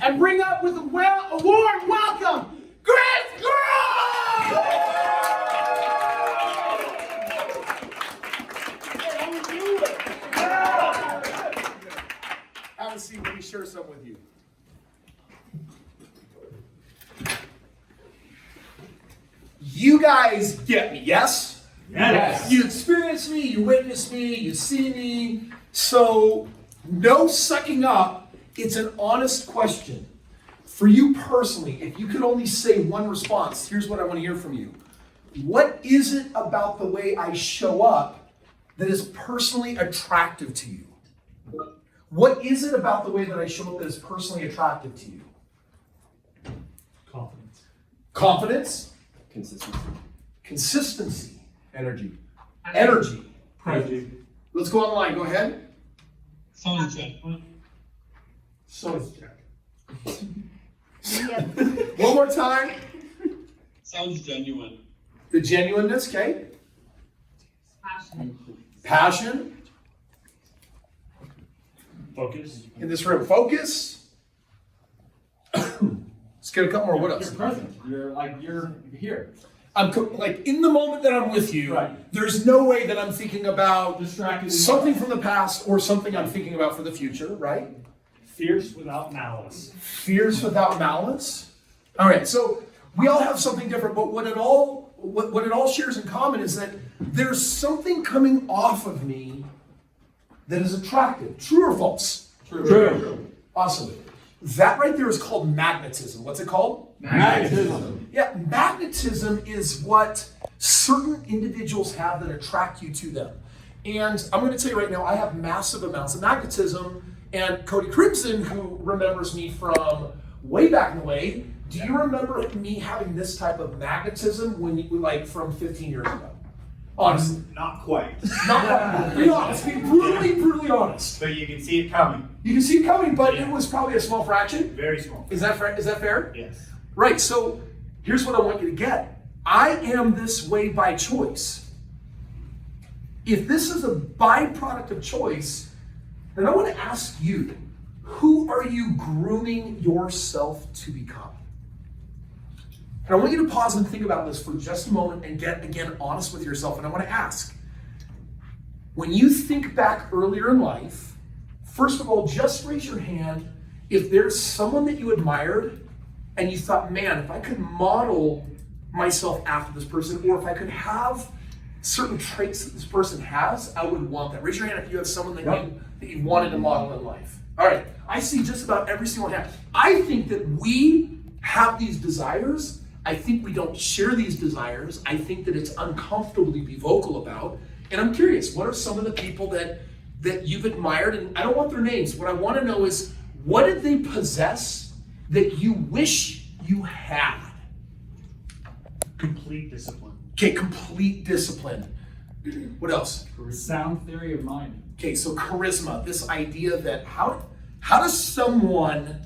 and bring up with a warm welcome, Kris Krohn! Have a seat, let me share some with you. You guys get me, yes? Yes. You experience me, you witness me, you see me. So, no sucking up. It's an honest question. For you personally, if you could only say one response, here's what I want to hear from you. What is it about the way I show up that is personally attractive to you? What is it about the way that I show up that is personally attractive to you? Confidence. Confidence? Consistency. Consistency. Energy. Energy. Energy. Let's go online. Go ahead. Sounds check. Sounds check. One more time. Sounds genuine. The genuineness, okay? Passion. Passion. Focus. In this room. Focus. Let's get a couple more. What else? You're present. You're here. I'm like in the moment that I'm with you, Right. There's no way that I'm thinking about Distracted. something from the past or something I'm thinking about for the future, right? Fierce without malice. Fierce without malice. All right, so we all have something different, but what it all shares in common is that there's something coming off of me that is attractive. True or false? True. Awesome. That right there is called magnetism. What's it called? Magnetism. Yeah, magnetism is what certain individuals have that attract you to them. And I'm going to tell you right now, I have massive amounts of magnetism. And Cody Crimson, who remembers me from way back in the way, do you remember me having this type of magnetism when you, like from 15 years ago? Honestly. Not quite. Not be honest. Be brutally honest. But you can see it coming. You can see it coming, but Yeah. it was probably a small fraction. Very small. Is that fair? Is that fair? Yes. Right, so here's what I want you to get. I am this way by choice. If this is a byproduct of choice, then I want to ask you, who are you grooming yourself to become? And I want you to pause and think about this for just a moment and get, again, honest with yourself. And I want to ask, when you think back earlier in life, first of all, just raise your hand if there's someone that you admired and you thought, man, if I could model myself after this person, or if I could have certain traits that this person has, I would want that. Raise your hand if you have someone that you wanted to model in life. All right, I see just about every single hand. I think that we have these desires. I think we don't share these desires. I think that it's uncomfortable to be vocal about. And I'm curious, what are some of the people that you've admired? And I don't want their names. What I want to know is, what did they possess that you wish you had? Complete discipline. Okay, complete discipline. What else? Sound theory of mind. Okay, so charisma, this idea that how does someone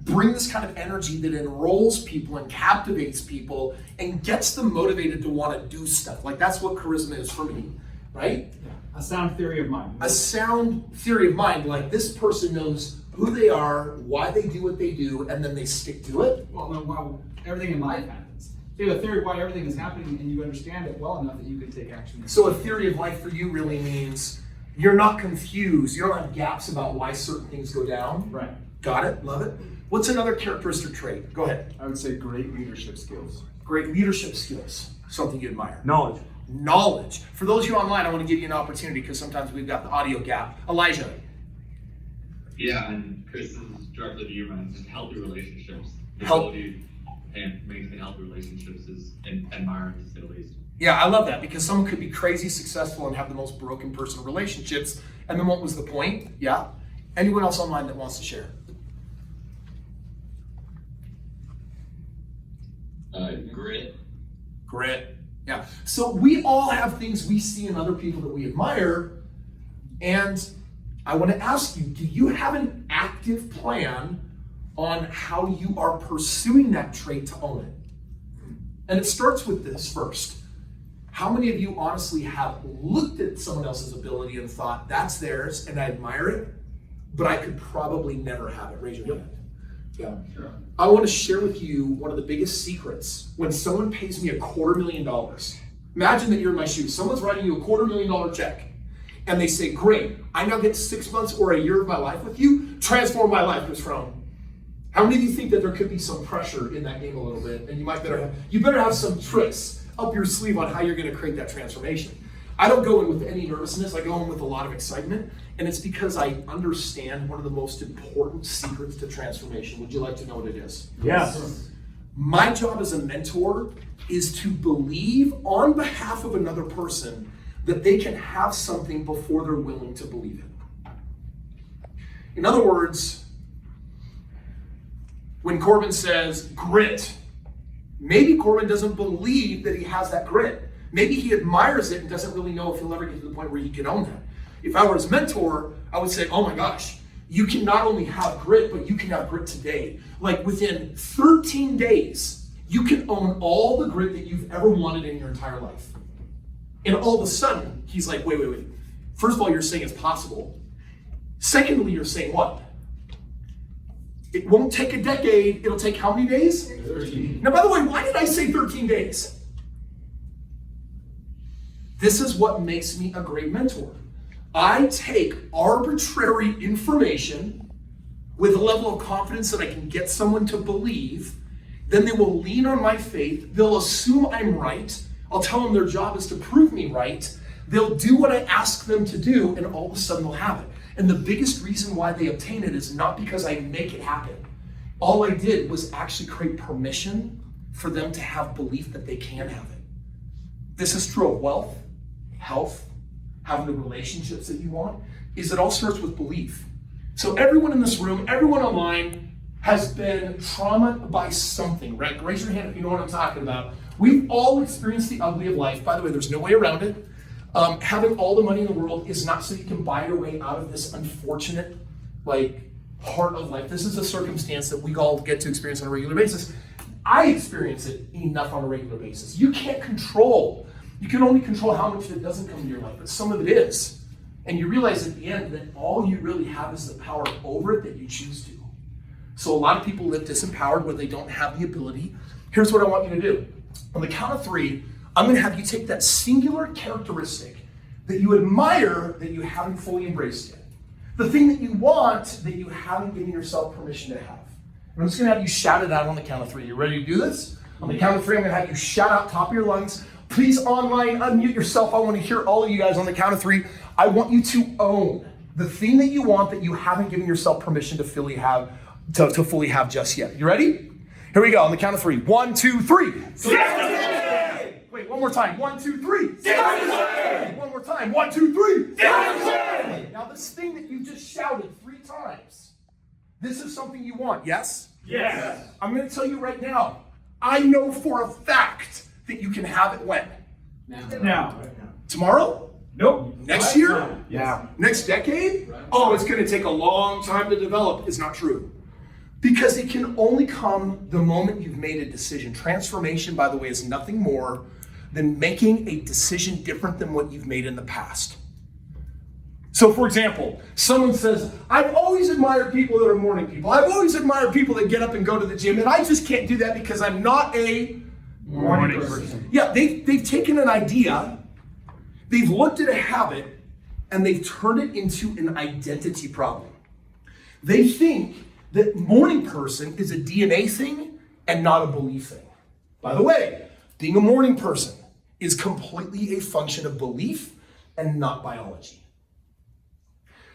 bring this kind of energy that enrolls people and captivates people and gets them motivated to want to do stuff? Like, that's what charisma is for me, right? A sound theory of mind. A sound theory of mind, like this person knows who they are, why they do what they do, and then they stick to it. Well, everything in life happens. So you have a theory of why everything is happening, and you understand it well enough that you can take action. So a theory of life for you really means you're not confused. You don't have gaps about why certain things go down. Right. Got it? Love it. What's another characteristic trait? Go ahead. I would say great leadership skills. Great leadership skills. Something you admire. Knowledge. Knowledge. For those of you online, I want to give you an opportunity because sometimes we've got the audio gap. Elijah. Yeah, and Kris, this is directly to you, man. Just healthy relationships. The Help. ability and maintain healthy relationships is admiring, to say the least. Yeah, I love that because someone could be crazy successful and have the most broken personal relationships. And then what was the point? Yeah. Anyone else online that wants to share? Grit. Grit. Yeah. So we all have things we see in other people that we admire. And I want to ask you, do you have an active plan on how you are pursuing that trait to own it? And it starts with this first. How many of you honestly have looked at someone else's ability and thought, that's theirs and I admire it, but I could probably never have it? Raise your hand. Yeah. I want to share with you one of the biggest secrets. When someone pays me $250,000, imagine that you're in my shoes. Someone's writing you $250,000 check, and they say, "Great, I now get 6 months or a year of my life with you. Transform my life, Kris Krohn." How many of you think that there could be some pressure in that game a little bit, and you better have some tricks up your sleeve on how you're going to create that transformation? I don't go in with any nervousness. I go in with a lot of excitement, and it's because I understand one of the most important secrets to transformation. Would you like to know what it is? Yes. My job as a mentor is to believe on behalf of another person that they can have something before they're willing to believe it. In other words, when Corbin says grit, maybe Corbin doesn't believe that he has that grit. Maybe he admires it and doesn't really know if he'll ever get to the point where he can own that. If I were his mentor, I would say, oh my gosh, you can not only have grit, but you can have grit today. Like within 13 days, you can own all the grit that you've ever wanted in your entire life. And all of a sudden, he's like, wait. First of all, you're saying it's possible. Secondly, you're saying what? It won't take a decade. It'll take how many days? 13. Now, by the way, why did I say 13 days? This is what makes me a great mentor. I take arbitrary information with a level of confidence that I can get someone to believe. Then they will lean on my faith. They'll assume I'm right. I'll tell them their job is to prove me right. They'll do what I ask them to do, and all of a sudden they'll have it. And the biggest reason why they obtain it is not because I make it happen. All I did was actually create permission for them to have belief that they can have it. This is true of wealth, health, having the relationships that you want, is it all starts with belief. So everyone in this room, everyone online has been traumatized by something, right? Raise your hand if you know what I'm talking about. We've all experienced the ugly of life. By the way, there's no way around it. Having all the money in the world is not so you can buy your way out of this unfortunate, part of life. This is a circumstance that we all get to experience on a regular basis. I experience it enough on a regular basis. You can't control. You can only control how much of it doesn't come into your life, but some of it is. And you realize at the end that all you really have is the power over it that you choose to. So a lot of people live disempowered where they don't have the ability. Here's what I want you to do. On the count of 3, I'm going to have you take that singular characteristic that you admire that you haven't fully embraced yet. The thing that you want that you haven't given yourself permission to have. And I'm just going to have you shout it out on the count of 3. You ready to do this? On the count of 3, I'm going to have you shout out top of your lungs. Please online, unmute yourself. I want to hear all of you guys on the count of 3. I want you to own the thing that you want that you haven't given yourself permission to fully have just yet. You ready? Here we go. On the count of 3. 1, 2, 3. Wait, one more time. 1, 2, 3. One more time. 1, 2, 3. Now this thing that you just shouted 3 times, this is something you want, yes? Yes. I'm going to tell you right now, I know for a fact that you can have it when? Now. Tomorrow? Nope. Next year? Yeah. Next decade? Oh, it's going to take a long time to develop. It's not true. Because it can only come the moment you've made a decision. Transformation, by the way, is nothing more than making a decision different than what you've made in the past. So for example, someone says, I've always admired people that are morning people. I've always admired people that get up and go to the gym, and I just can't do that because I'm not a morning person. Yeah, they've taken an idea, they've looked at a habit, and they've turned it into an identity problem. They think that morning person is a DNA thing and not a belief thing. By the way, being a morning person is completely a function of belief and not biology.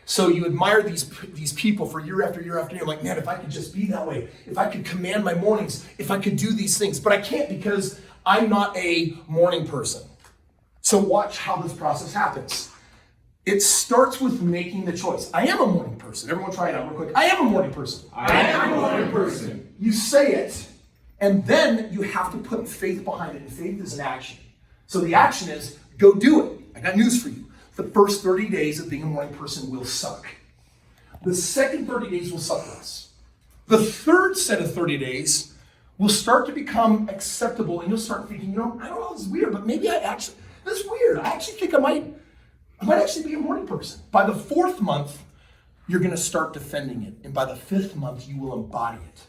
So you admire these people for year after year after year. Like, man, if I could just be that way, if I could command my mornings, if I could do these things, but I can't because I'm not a morning person. So watch how this process happens. It starts with making the choice. I am a morning person. Everyone try it out real quick. I am a morning person. I am a morning person. You say it, and then you have to put faith behind it, and faith is an action. So the action is, go do it. I got news for you. The first 30 days of being a morning person will suck. The second 30 days will suck less. The third set of 30 days will start to become acceptable, and you'll start thinking, I don't know, this is weird, but maybe this is weird. I actually think I might actually be a morning person. By the 4th month, you're going to start defending it. And by the 5th month, you will embody it.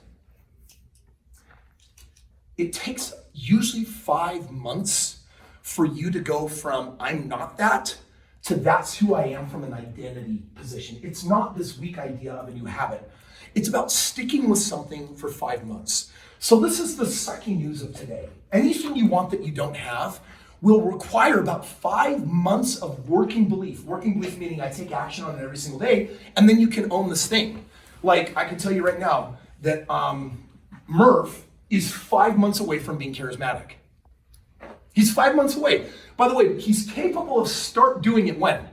It takes usually 5 months for you to go from I'm not that to that's who I am from an identity position. It's not this weak idea of a new habit. It's about sticking with something for 5 months. So this is the sucky news of today. Anything you want that you don't have will require about 5 months of working belief. Working belief meaning I take action on it every single day, and then you can own this thing. Like I can tell you right now that Murph is 5 months away from being charismatic. He's 5 months away. By the way, he's capable of start doing it when?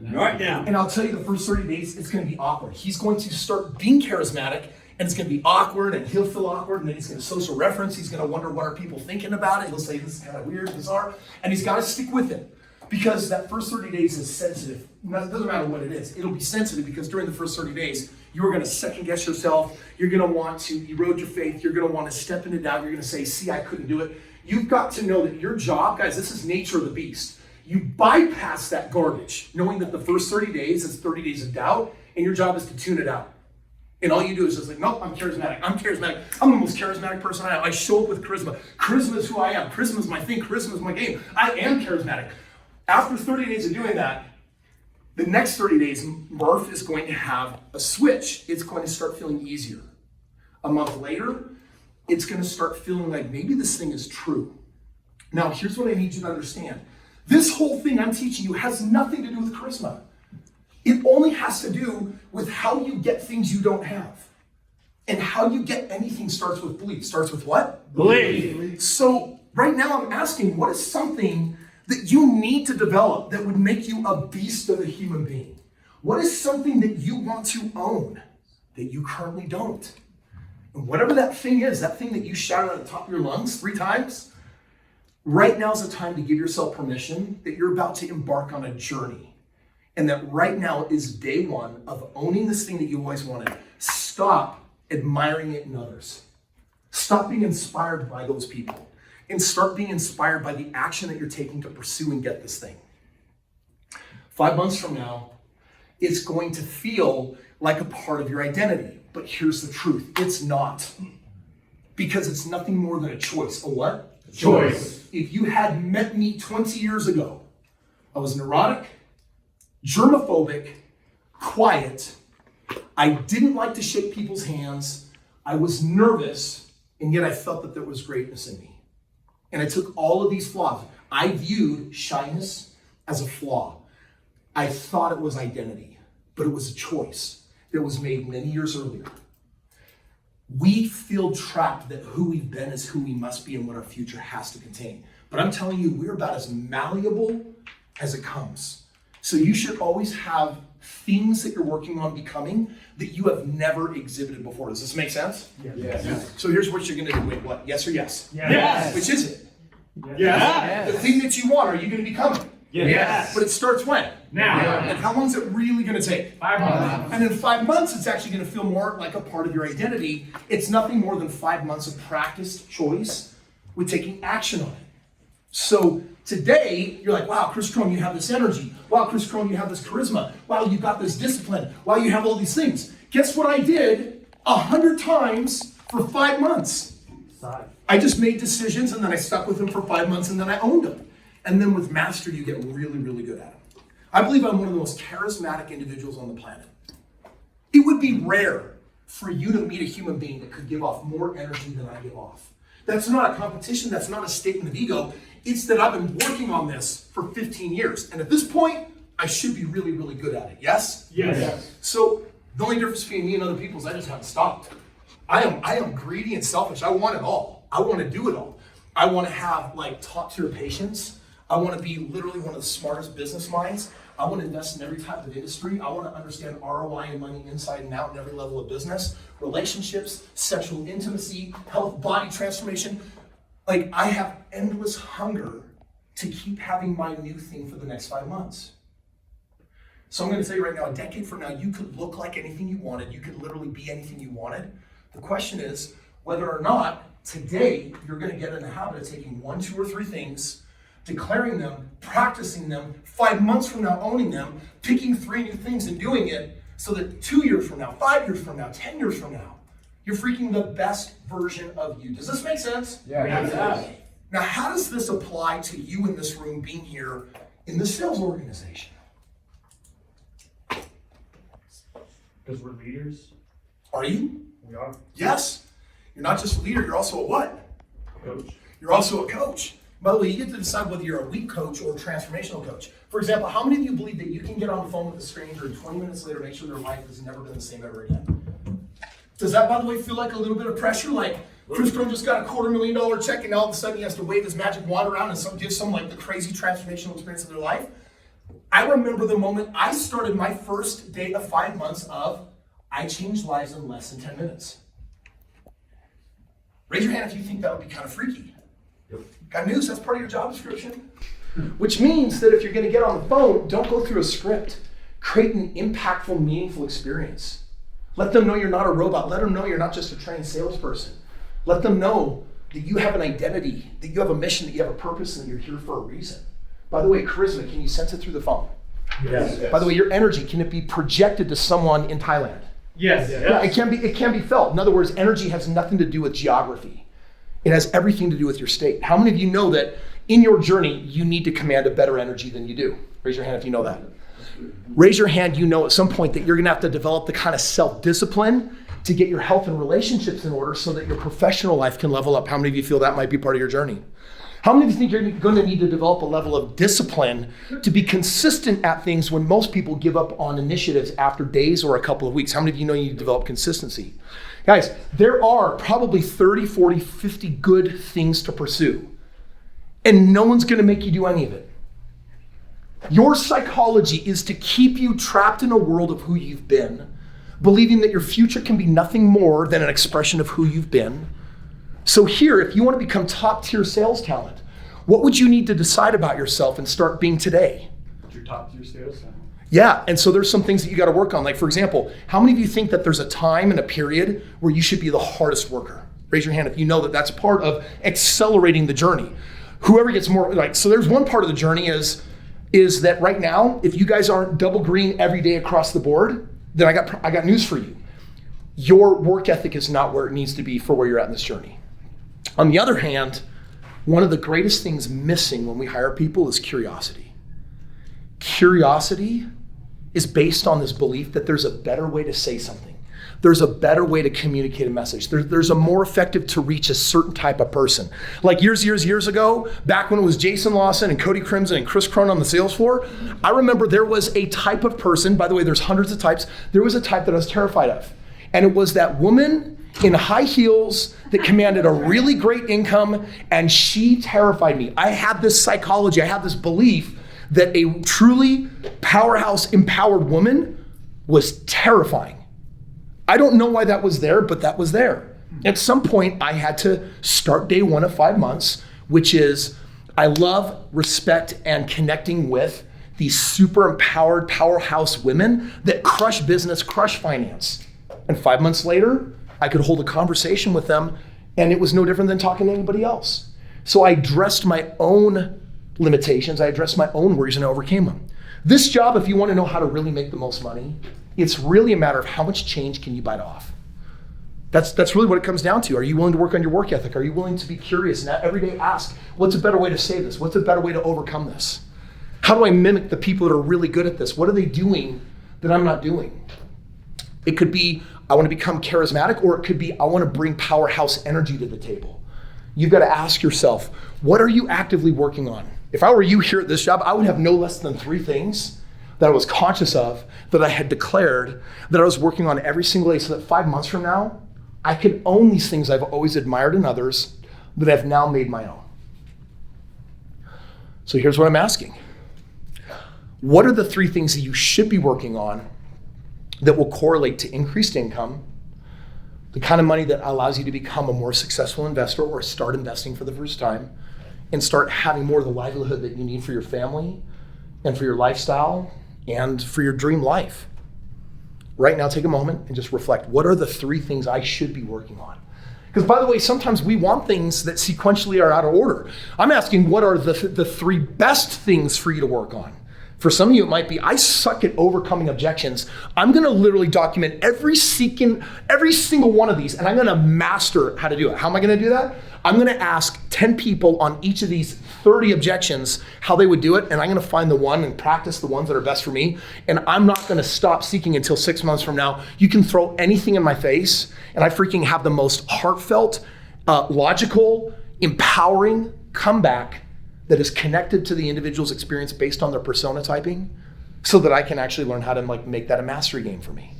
Right now. And I'll tell you the first 30 days, it's going to be awkward. He's going to start being charismatic, and it's going to be awkward, and he'll feel awkward, and then he's going to social reference. He's going to wonder what are people thinking about it. He'll say, this is kind of weird, bizarre, and he's got to stick with it because that first 30 days is sensitive. It doesn't matter what it is. It'll be sensitive because during the first 30 days, you're going to second guess yourself. You're going to want to erode your faith. You're going to want to step into doubt. You're going to say, see, I couldn't do it. You've got to know that your job, guys, this is nature of the beast. You bypass that garbage, knowing that the first 30 days is 30 days of doubt, and your job is to tune it out. And all you do is just like, nope, I'm charismatic. I'm charismatic. I'm the most charismatic person I am. I show up with charisma. Charisma is who I am. Charisma is my thing. Charisma is my game. I am charismatic. After 30 days of doing that, the next 30 days, Murph is going to have a switch. It's going to start feeling easier. A month later, it's going to start feeling like maybe this thing is true. Now, here's what I need you to understand. This whole thing I'm teaching you has nothing to do with charisma. It only has to do with how you get things you don't have. And how you get anything starts with belief. Starts with what? Belief. So right now I'm asking, what is something that you need to develop that would make you a beast of a human being? What is something that you want to own that you currently don't? And whatever that thing is, that thing that you shouted at the top of your lungs 3 times, right now is the time to give yourself permission that you're about to embark on a journey. And that right now is day 1 of owning this thing that you always wanted. Stop admiring it in others. Stop being inspired by those people. And start being inspired by the action that you're taking to pursue and get this thing. 5 months from now, it's going to feel like a part of your identity. But here's the truth, it's not. Because it's nothing more than a choice. A what? A choice. If you had met me 20 years ago, I was neurotic, germophobic, quiet. I didn't like to shake people's hands. I was nervous, and yet I felt that there was greatness in me. And I took all of these flaws. I viewed shyness as a flaw. I thought it was identity, but it was a choice that was made many years earlier. We feel trapped that who we've been is who we must be and what our future has to contain. But I'm telling you, we're about as malleable as it comes. So you should always have things that you're working on becoming that you have never exhibited before. Does this make sense? Yes. So here's what you're gonna do. Wait, what? Yes or yes? Yes. Which is it? Yes. The thing that you want, are you gonna become it? Yes. But it starts when? Now. And how long is it really gonna take? 5 months. And in 5 months, it's actually gonna feel more like a part of your identity. It's nothing more than 5 months of practiced choice with taking action on it. So today, you're like, wow, Kris Krohn, you have this energy. Wow, Kris Krohn, you have this charisma. Wow, you got this discipline. Wow, you have all these things. Guess what I did 100 times for 5 months? I just made decisions and then I stuck with them for 5 months and then I owned them. And then with mastery, you get really, really good at them. I believe I'm one of the most charismatic individuals on the planet. It would be rare for you to meet a human being that could give off more energy than I give off. That's not a competition. That's not a statement of ego. It's that I've been working on this for 15 years. And at this point, I should be really, really good at it. Yes? Yes. So the only difference between me and other people is I just haven't stopped. I am greedy and selfish. I want it all. I want to do it all. I want to have like top tier patience. I want to be literally one of the smartest business minds. I want to invest in every type of industry. I want to understand ROI and money inside and out in every level of business, relationships, sexual intimacy, health, body transformation. Like I have endless hunger to keep having my new thing for the next 5 months. So I'm going to tell you right now, a decade from now, you could look like anything you wanted. You could literally be anything you wanted. The question is whether or not today you're going to get in the habit of taking 1, 2, or 3 things, declaring them, practicing them, 5 months from now owning them, picking 3 new things and doing it so that 2 years from now, 5 years from now, 10 years from now, you're freaking the best version of you. Does this make sense? Yeah. Now, how does this apply to you in this room being here in the sales organization? Because we're leaders. Are you? We are. Yes. You're not just a leader, you're also a what? Coach. You're also a coach. By the way, you get to decide whether you're a weak coach or a transformational coach. For example, how many of you believe that you can get on the phone with a stranger and 20 minutes later make sure their life has never been the same ever again? Does that, by the way, feel like a little bit of pressure? Like Kris Krohn just got a $250,000 check and all of a sudden he has to wave his magic wand around and give some like the crazy transformational experience of their life? I remember the moment I started my first day of 5 months of I changed lives in less than 10 minutes. Raise your hand if you think that would be kind of freaky. Yep. Got news, that's part of your job description. Which means that if you're gonna get on the phone, don't go through a script. Create an impactful, meaningful experience. Let them know you're not a robot. Let them know you're not just a trained salesperson. Let them know that you have an identity, that you have a mission, that you have a purpose, and that you're here for a reason. By the way, charisma, can you sense it through the phone? Yes. By the way, your energy, can it be projected to someone in Thailand? Yes. Yeah, it can be felt. In other words, energy has nothing to do with geography. It has everything to do with your state. How many of you know that in your journey, you need to command a better energy than you do? Raise your hand if you know that. Raise your hand, you know at some point that you're gonna have to develop the kind of self-discipline to get your health and relationships in order so that your professional life can level up. How many of you feel that might be part of your journey? How many of you think you're gonna need to develop a level of discipline to be consistent at things when most people give up on initiatives after days or a couple of weeks? How many of you know you need to develop consistency? Guys, there are probably 30, 40, 50 good things to pursue, and no one's gonna make you do any of it. Your psychology is to keep you trapped in a world of who you've been, believing that your future can be nothing more than an expression of who you've been. So here, if you want to become top tier sales talent, what would you need to decide about yourself and start being today? Your top tier sales talent. Yeah, and so there's some things that you got to work on. Like for example, how many of you think that there's a time and a period where you should be the hardest worker? Raise your hand if you know that that's part of accelerating the journey. Whoever gets more, like, so there's one part of the journey is that right now, if you guys aren't double green every day across the board, then I got news for you. Your work ethic is not where it needs to be for where you're at in this journey. On the other hand, one of the greatest things missing when we hire people is curiosity. Curiosity is based on this belief that there's a better way to say something. There's a better way to communicate a message. There's a more effective to reach a certain type of person. Like years ago, back when it was Jason Lawson and Cody Crimson and Kris Krohn on the sales floor, I remember there was a type of person, by the way, there's hundreds of types, there was a type that I was terrified of. And it was that woman in high heels that commanded a really great income, and she terrified me. I had this psychology, I had this belief that a truly powerhouse, empowered woman was terrifying. I don't know why that was there, but that was there. At some point, I had to start day one of 5 months, which is I love, respect, and connecting with these super empowered powerhouse women that crush business, crush finance. And 5 months later, I could hold a conversation with them, and it was no different than talking to anybody else. So I addressed my own limitations, I addressed my own worries, and I overcame them. This job, if you want to know how to really make the most money, it's really a matter of how much change can you bite off. That's really what it comes down to. Are you willing to work on your work ethic? Are you willing to be curious and every day ask, what's a better way to say this? What's a better way to overcome this? How do I mimic the people that are really good at this? What are they doing that I'm not doing? It could be, I want to become charismatic, or it could be, I want to bring powerhouse energy to the table. You've got to ask yourself, what are you actively working on? If I were you here at this job, I would have no less than 3 things that I was conscious of, that I had declared, that I was working on every single day, so that 5 months from now, I could own these things I've always admired in others that I've now made my own. So here's what I'm asking. What are the 3 things that you should be working on that will correlate to increased income, the kind of money that allows you to become a more successful investor or start investing for the first time, and start having more of the livelihood that you need for your family and for your lifestyle and for your dream life? Right now, take a moment and just reflect. What are the 3 things I should be working on? Because by the way, sometimes we want things that sequentially are out of order. I'm asking, what are the 3 best things for you to work on? For some of you, it might be, I suck at overcoming objections. I'm gonna literally document every single one of these, and I'm gonna master how to do it. How am I gonna do that? I'm gonna ask 10 people on each of these 30 objections how they would do it, and I'm gonna find the one and practice the ones that are best for me, and I'm not gonna stop seeking until 6 months from now. You can throw anything in my face, and I freaking have the most heartfelt, logical, empowering comeback that is connected to the individual's experience based on their persona typing, so that I can actually learn how to make that a mastery game for me.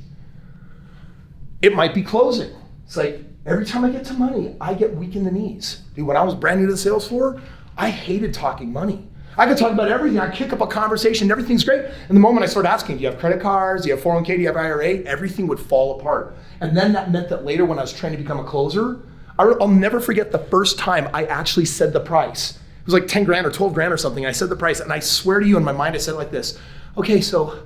It might be closing. It's like, every time I get to money, I get weak in the knees. Dude, when I was brand new to the sales floor, I hated talking money. I could talk about everything. I kick up a conversation, everything's great. And the moment I started asking, do you have credit cards? Do you have 401k? Do you have IRA? Everything would fall apart. And then that meant that later when I was trying to become a closer, I'll never forget the first time I actually said the price. It was like 10 grand or 12 grand or something. I said the price, and I swear to you, in my mind, I said it like this. Okay, so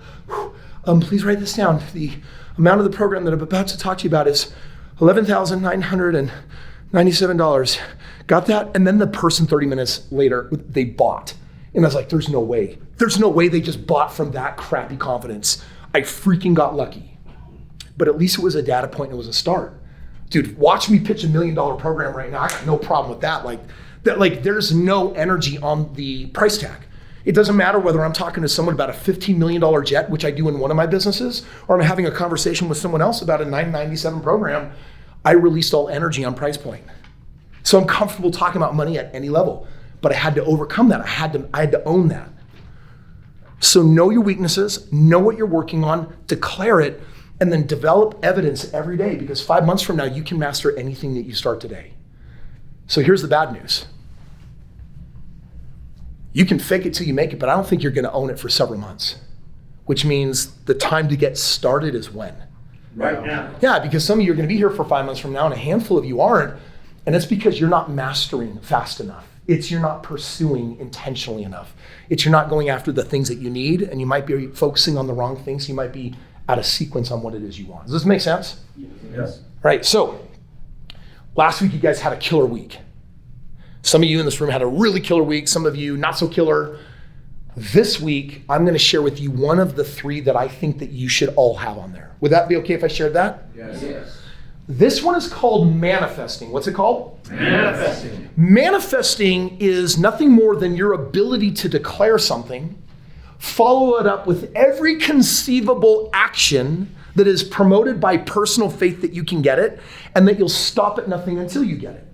please write this down. The amount of the program that I'm about to talk to you about is $11,997. Got that? And then the person 30 minutes later, they bought. And I was like, there's no way. There's no way they just bought from that crappy confidence. I freaking got lucky. But at least it was a data point, and it was a start. Dude, watch me pitch $1 million program right now. I got no problem with that. There's no energy on the price tag. It doesn't matter whether I'm talking to someone about a $15 million jet, which I do in one of my businesses, or I'm having a conversation with someone else about a $997 program. I released all energy on price point. So I'm comfortable talking about money at any level, but I had to overcome that. I had to own that. So know your weaknesses, know what you're working on, declare it, and then develop evidence every day, because 5 months from now, you can master anything that you start today. So here's the bad news. You can fake it till you make it, but I don't think you're gonna own it for several months, which means the time to get started is when? Right now. Yeah, because some of you are gonna be here for 5 months from now, and a handful of you aren't, and it's because you're not mastering fast enough. It's you're not pursuing intentionally enough. It's you're not going after the things that you need, and you might be focusing on the wrong things. You might be out of sequence on what it is you want. Does this make sense? Yes. Right, so last week you guys had a killer week. Some of you in this room had a really killer week, some of you not so killer. This week, I'm gonna share with you one of the 3 that I think that you should all have on there. Would that be okay if I shared that? Yes. This one is called manifesting. What's it called? Manifesting. Manifesting is nothing more than your ability to declare something, follow it up with every conceivable action that is promoted by personal faith that you can get it, and that you'll stop at nothing until you get it.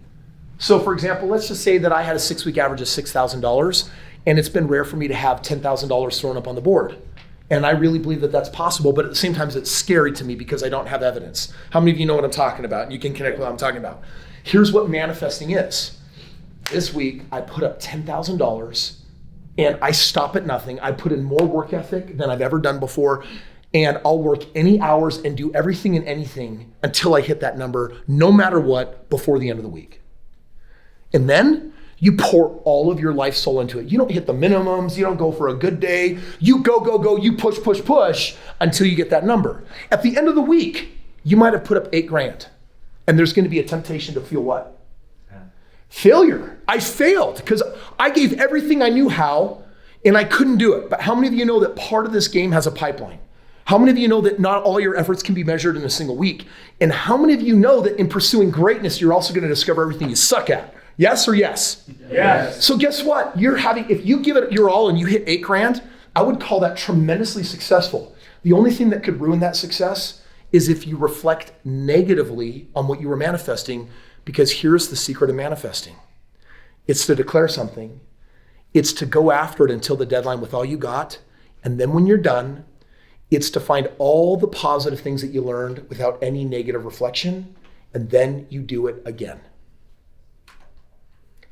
So for example, let's just say that I had a 6-week average of $6,000, and it's been rare for me to have $10,000 thrown up on the board. And I really believe that that's possible, but at the same time, it's scary to me because I don't have evidence. How many of you know what I'm talking about? And you can connect with what I'm talking about. Here's what manifesting is. This week, I put up $10,000, and I stop at nothing. I put in more work ethic than I've ever done before, and I'll work any hours and do everything and anything until I hit that number, no matter what, before the end of the week. And then you pour all of your life soul into it. You don't hit the minimums. You don't go for a good day. You go, you push until you get that number. At the end of the week, you might have put up 8 grand. And there's gonna be a temptation to feel what? Failure. I failed because I gave everything I knew how, and I couldn't do it. But how many of you know that part of this game has a pipeline? How many of you know that not all your efforts can be measured in a single week? And how many of you know that in pursuing greatness, you're also gonna discover everything you suck at? Yes or yes? Yes. So guess what? If you give it your all and you hit 8 grand, I would call that tremendously successful. The only thing that could ruin that success is if you reflect negatively on what you were manifesting, because here's the secret of manifesting. It's to declare something. It's to go after it until the deadline with all you got. And then when you're done, it's to find all the positive things that you learned without any negative reflection. And then you do it again.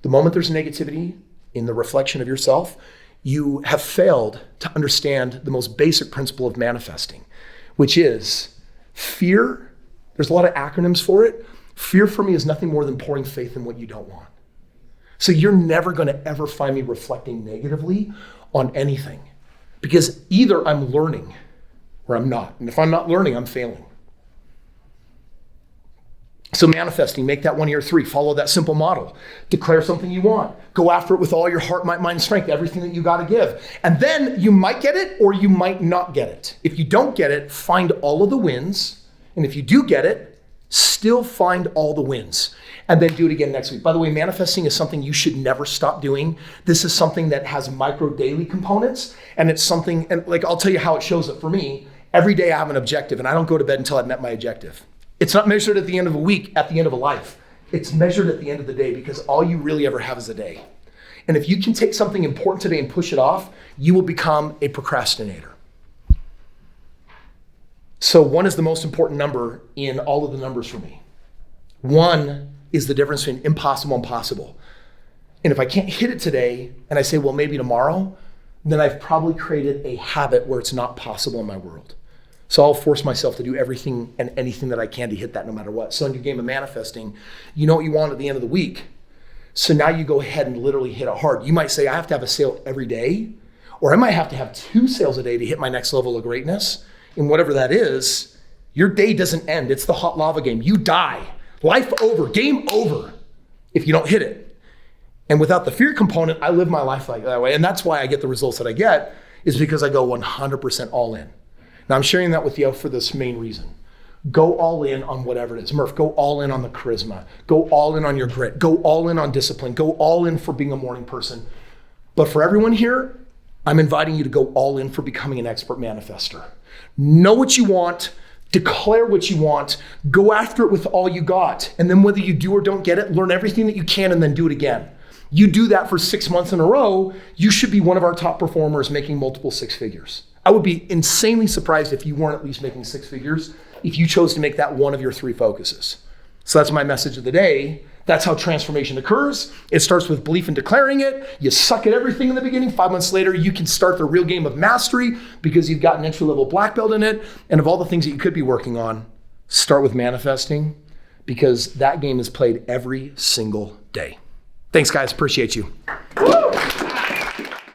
The moment there's negativity in the reflection of yourself, you have failed to understand the most basic principle of manifesting, which is fear. There's a lot of acronyms for it. Fear for me is nothing more than pouring faith in what you don't want. So you're never gonna ever find me reflecting negatively on anything, because either I'm learning or I'm not. And if I'm not learning, I'm failing. So manifesting, make that one of your 3. Follow that simple model. Declare something you want. Go after it with all your heart, might, mind, and strength, everything that you got to give. And then you might get it or you might not get it. If you don't get it, find all of the wins. And if you do get it, still find all the wins. And then do it again next week. By the way, manifesting is something you should never stop doing. This is something that has micro daily components. And it's something, and like I'll tell you how it shows up for me. Every day I have an objective and I don't go to bed until I've met my objective. It's not measured at the end of a week, at the end of a life. It's measured at the end of the day because all you really ever have is a day. And if you can take something important today and push it off, you will become a procrastinator. So 1 is the most important number in all of the numbers for me. 1 is the difference between impossible and possible. And if I can't hit it today and I say, well, maybe tomorrow, then I've probably created a habit where it's not possible in my world. So I'll force myself to do everything and anything that I can to hit that no matter what. So in your game of manifesting, you know what you want at the end of the week. So now you go ahead and literally hit it hard. You might say, I have to have a sale every day, or I might have to have 2 sales a day to hit my next level of greatness. And whatever that is, your day doesn't end. It's the hot lava game. You die. Life over, game over if you don't hit it. And without the fear component, I live my life like that way. And that's why I get the results that I get, is because I go 100% all in. Now I'm sharing that with you for this main reason. Go all in on whatever it is. Murph, go all in on the charisma. Go all in on your grit. Go all in on discipline. Go all in for being a morning person. But for everyone here, I'm inviting you to go all in for becoming an expert manifester. Know what you want. Declare what you want. Go after it with all you got. And then whether you do or don't get it, learn everything that you can and then do it again. You do that for 6 months in a row, you should be one of our top performers making multiple 6 figures. I would be insanely surprised if you weren't at least making 6 figures if you chose to make that one of your 3 focuses. So that's my message of the day. That's how transformation occurs. It starts with belief and declaring it. You suck at everything in the beginning. 5 months later, you can start the real game of mastery because you've got an entry-level black belt in it. And of all the things that you could be working on, start with manifesting because that game is played every single day. Thanks, guys. Appreciate you. Woo!